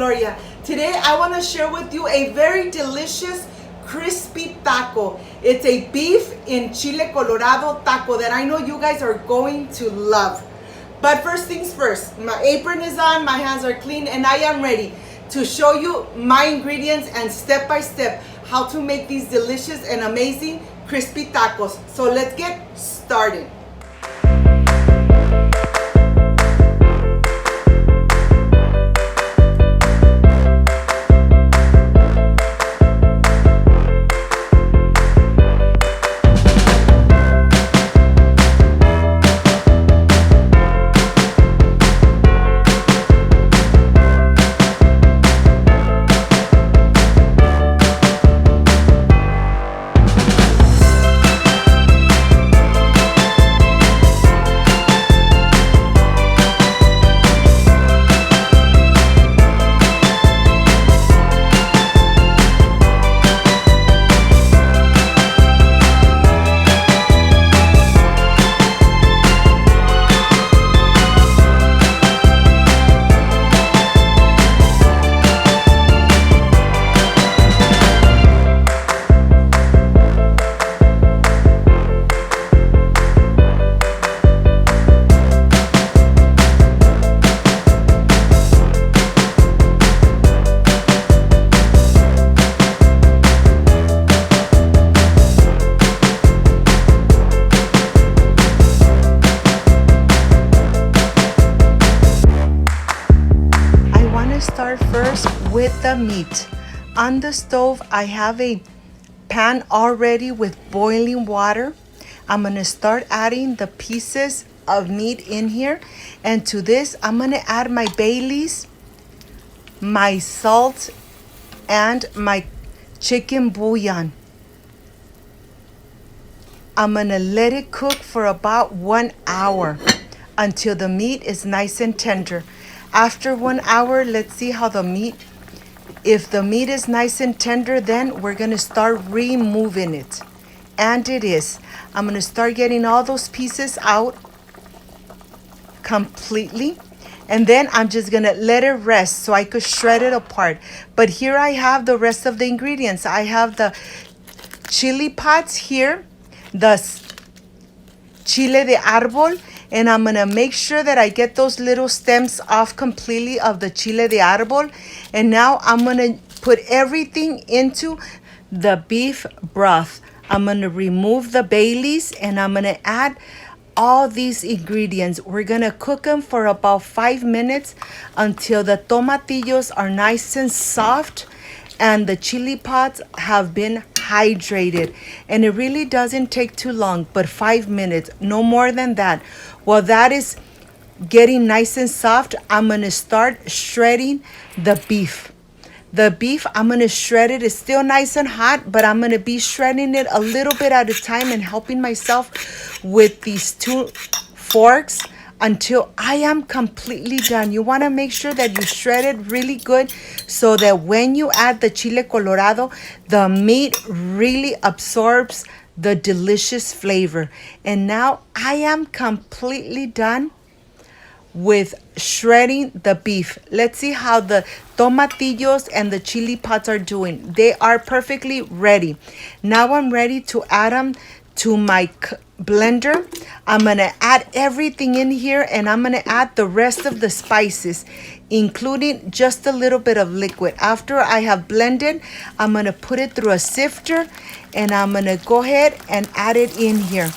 Gloria. Today I want to share with you a very delicious crispy taco. It's a beef in Chile Colorado taco that I know you guys are going to love. But first things first, my apron is on, my hands are clean, and I am ready to show you my ingredients and step by step how to make these delicious and amazing crispy tacos. So let's get started. Start first with the meat. On the stove, I have a pan already with boiling water. I'm gonna start adding the pieces of meat in here, and to this I'm gonna add my bay leaves, my salt, and my chicken bouillon. I'm gonna let it cook for about 1 hour until the meat is nice and tender. After 1 hour, let's see how the meat, if the meat is nice and tender, then we're gonna start removing it. And it is. I'm gonna start getting all those pieces out completely. And then I'm just gonna let it rest so I could shred it apart. But here I have the rest of the ingredients. I have the chili pods here, the chile de árbol, and I'm gonna make sure that I get those little stems off completely of the chile de árbol. And now I'm gonna put everything into the beef broth. I'm gonna remove the bay leaves and I'm gonna add all these ingredients. We're gonna cook them for about 5 minutes until the tomatillos are nice and soft and the chili pods have been hydrated. And it really doesn't take too long, but 5 minutes, no more than that. While that is getting nice and soft, I'm gonna start shredding the beef. The beef, I'm gonna shred it. It's still nice and hot, but I'm gonna be shredding it a little bit at a time and helping myself with these 2 forks until I am completely done. You wanna make sure that you shred it really good so that when you add the Chile Colorado, the meat really absorbs the delicious flavor. And now I am completely done with shredding the beef. Let's see how the tomatillos and the chili pods are doing. They are perfectly ready. Now I'm ready to add them to my blender. I'm gonna add everything in here and I'm gonna add the rest of the spices, including just a little bit of liquid. After I have blended, I'm gonna put it through a sifter and I'm gonna go ahead and add it in here,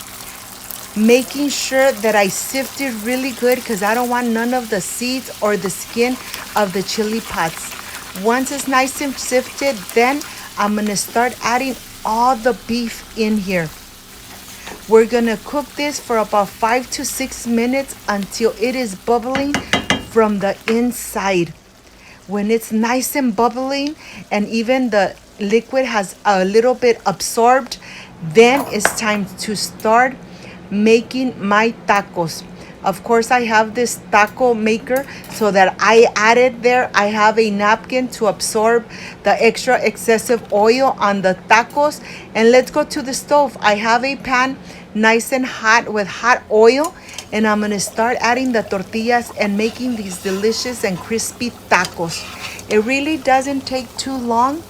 making sure that I sift it really good because I don't want none of the seeds or the skin of the chili pods. Once it's nice and sifted, then I'm gonna start adding all the beef in here. We're gonna cook this for about 5 to 6 minutes until it is bubbling from the inside. When it's nice and bubbling and even the liquid has a little bit absorbed, then it's time to start making my tacos. Of course, I have this taco maker so that I added there. I have a napkin to absorb the extra excessive oil on the tacos. And let's go to the stove. I have a pan nice and hot with hot oil, and I'm gonna start adding the tortillas and making these delicious and crispy tacos. It really doesn't take too long.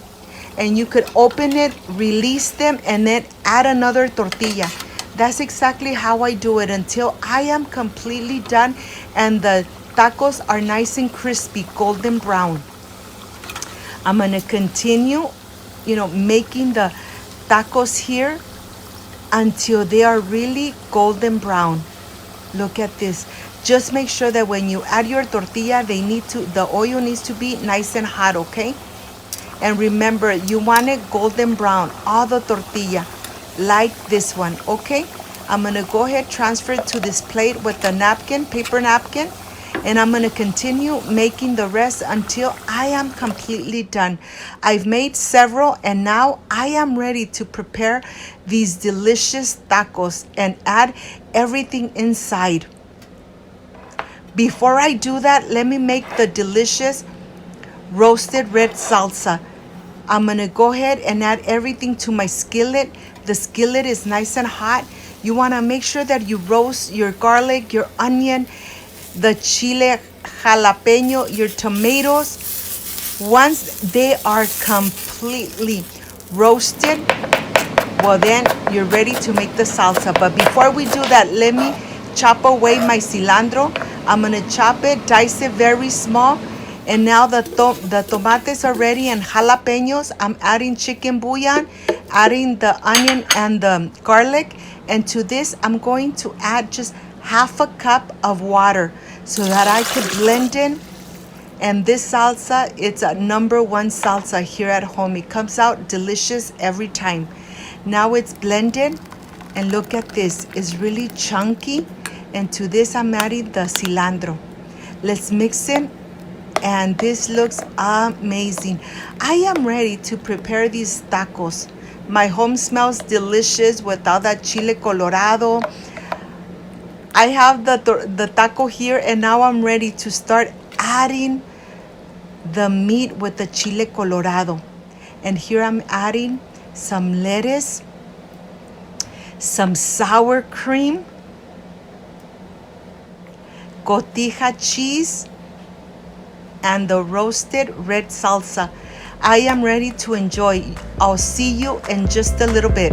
And you could open it, release them, and then add another tortilla. That's exactly how I do it until I am completely done and the tacos are nice and crispy, golden brown. I'm gonna continue, making the tacos here until they are really golden brown. Look at this. Just make sure that when you add your tortilla, the oil needs to be nice and hot, okay? And remember, you want it golden brown, all the tortilla, like this one, okay? I'm gonna go ahead, transfer it to this plate with the napkin, paper napkin, and I'm gonna continue making the rest until I am completely done. I've made several, and now I am ready to prepare these delicious tacos and add everything inside. Before I do that, let me make the delicious roasted red salsa. I'm gonna go ahead and add everything to my skillet. The skillet is nice and hot. You wanna make sure that you roast your garlic, your onion, the chile jalapeno, your tomatoes. Once they are completely roasted, well then you're ready to make the salsa. But before we do that, let me chop away my cilantro. I'm gonna chop it, dice it very small. And now the tomates are ready and jalapenos. I'm adding chicken bouillon, adding the onion and the garlic. And to this, I'm going to add just half a cup of water so that I could blend in. And this salsa, it's a #1 salsa here at home. It comes out delicious every time. Now it's blended. And look at this, it's really chunky. And to this, I'm adding the cilantro. Let's mix it. And this looks amazing. I am ready to prepare these tacos. My home smells delicious with all that Chile Colorado. I have the taco here, and now I'm ready to start adding the meat with the Chile Colorado. And here I'm adding some lettuce, some sour cream, cotija cheese, and the roasted red salsa. I am ready to enjoy. I'll see you in just a little bit.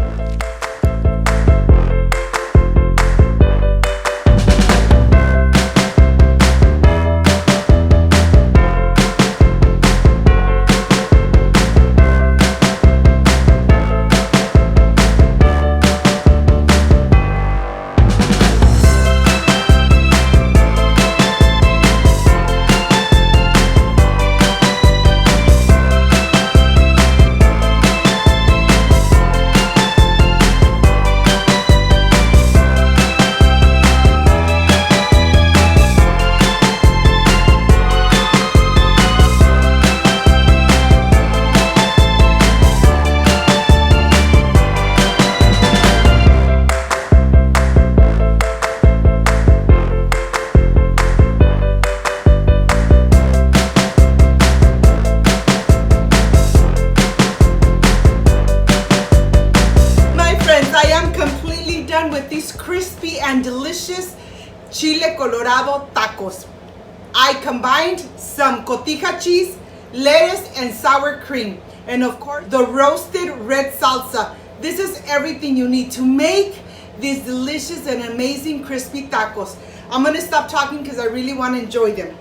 Crispy and delicious Chile Colorado tacos. I combined some cotija cheese, lettuce, and sour cream, and of course the roasted red salsa. This is everything you need to make these delicious and amazing crispy tacos. I'm gonna stop talking because I really want to enjoy them,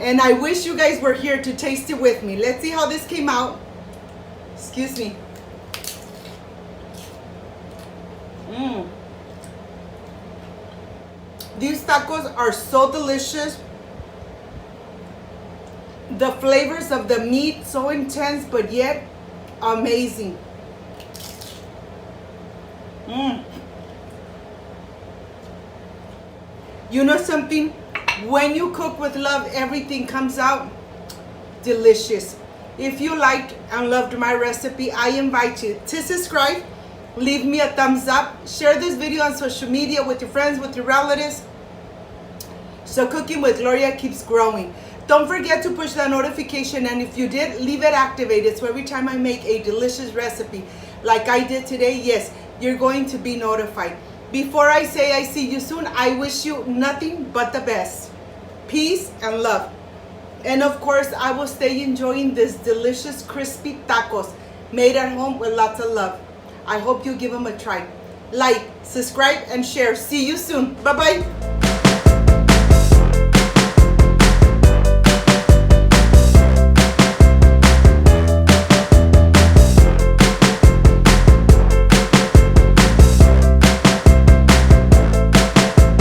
and I wish you guys were here to taste it with me. Let's see how this came out. Excuse me. These tacos are so delicious. The flavors of the meat so intense, but yet amazing. You know something? When you cook with love, everything comes out delicious. If you liked and loved my recipe, I invite you to subscribe, leave me a thumbs up, share this video on social media with your friends, with your relatives, so Cooking with Gloria keeps growing. Don't forget to push that notification, and if you did, leave it activated so every time I make a delicious recipe like I did today, yes, you're going to be notified. Before I say I see you soon, I wish you nothing but the best. Peace and love. And of course, I will stay enjoying this delicious crispy tacos made at home with lots of love. I hope you give them a try. Like, subscribe, and share. See you soon. Bye-bye.